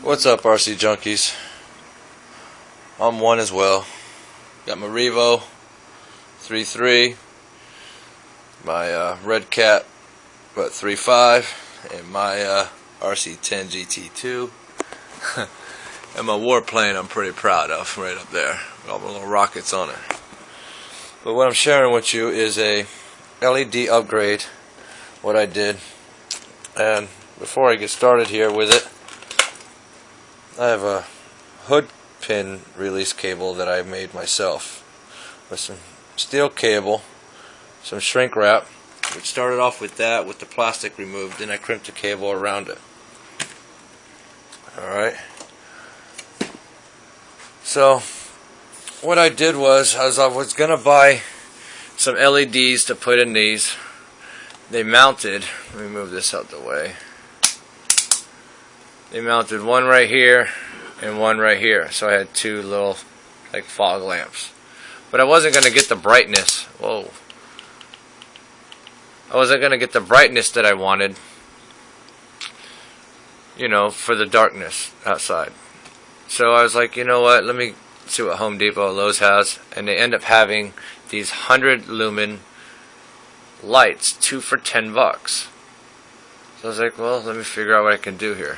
What's up, RC junkies? I'm one as well. Got my Revo 3.3, my Red Cat 3.5, and my RC10 GT2, and my warplane I'm pretty proud of right up there. All the little rockets on it. But what I'm sharing with you is a LED upgrade, what I did. And before I get started here with it, I have a hood pin release cable that I made myself with some steel cable, some shrink wrap. We started off with that with the plastic removed, then I crimped the cable around it. Alright, so what I did was I was going to buy some LEDs to put in these. They mounted, let me move this out the way. They mounted one right here and one right here, so I had two little like fog lamps. But I wasn't going to get the brightness. Whoa. I wasn't going to get the brightness that I wanted, you know, for the darkness outside. So I was like, you know what, let me see what Home Depot and Lowe's has. And they end up having these 100 lumen lights, 2 for $10. So I was like, well, let me figure out what I can do here.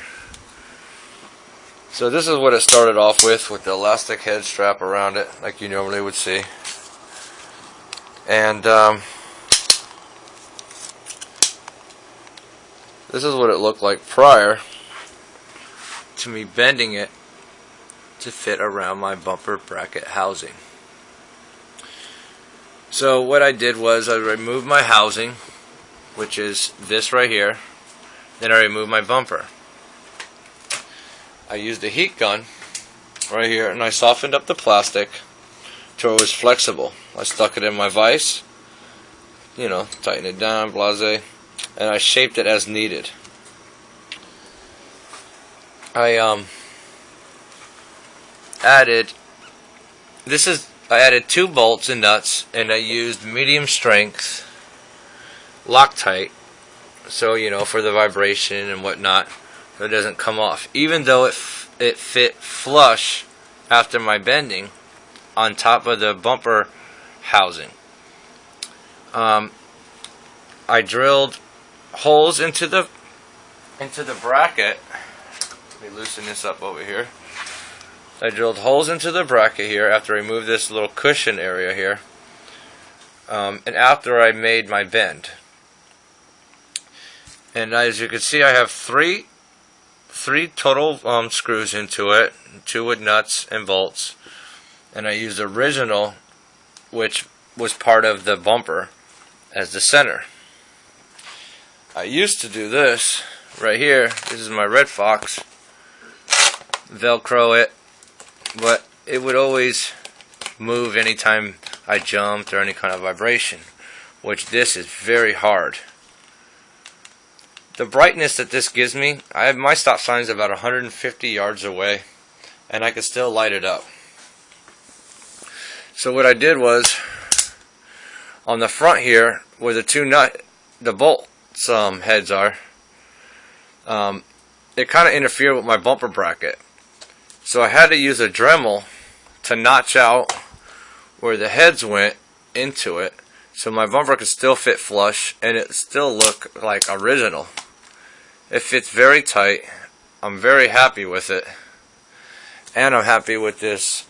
So this is what it started off with the elastic head strap around it, like you normally would see. And this is what it looked like prior to me bending it to fit around my bumper bracket housing. So what I did was I removed my housing, which is this right here. Then I removed my bumper. I used a heat gun right here and I softened up the plastic till it was flexible. I stuck it in my vise, you know, tighten it down, blase, and I shaped it as needed. I added 2 bolts and nuts, and I used medium strength Loctite, so you know, for the vibration and whatnot, so it doesn't come off. Even though it fit flush after my bending on top of the bumper housing. I drilled holes into the bracket. Let me loosen this up over here. I drilled holes into the bracket here after I removed this little cushion area here, and after I made my bend. And as you can see, I have three total screws into it, 2 with nuts and bolts, and I used the original, which was part of the bumper, as the center. I used to do this right here. This is my red foxx. Velcro it, but it would always move anytime I jumped or any kind of vibration, which this is very hard. The brightness that this gives me, I have my stop signs about 150 yards away, and I can still light it up. So what I did was, on the front here, where the bolts heads are, it kind of interfered with my bumper bracket. So I had to use a Dremel to notch out where the heads went into it, so my bumper could still fit flush and it still look like original. It fits very tight. I'm very happy with it, and I'm happy with this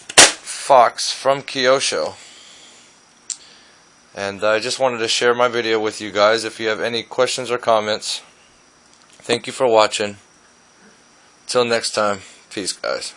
foxx from Kyosho. And I just wanted to share my video with you guys. If you have any questions or comments, thank you for watching. Till next time, peace guys.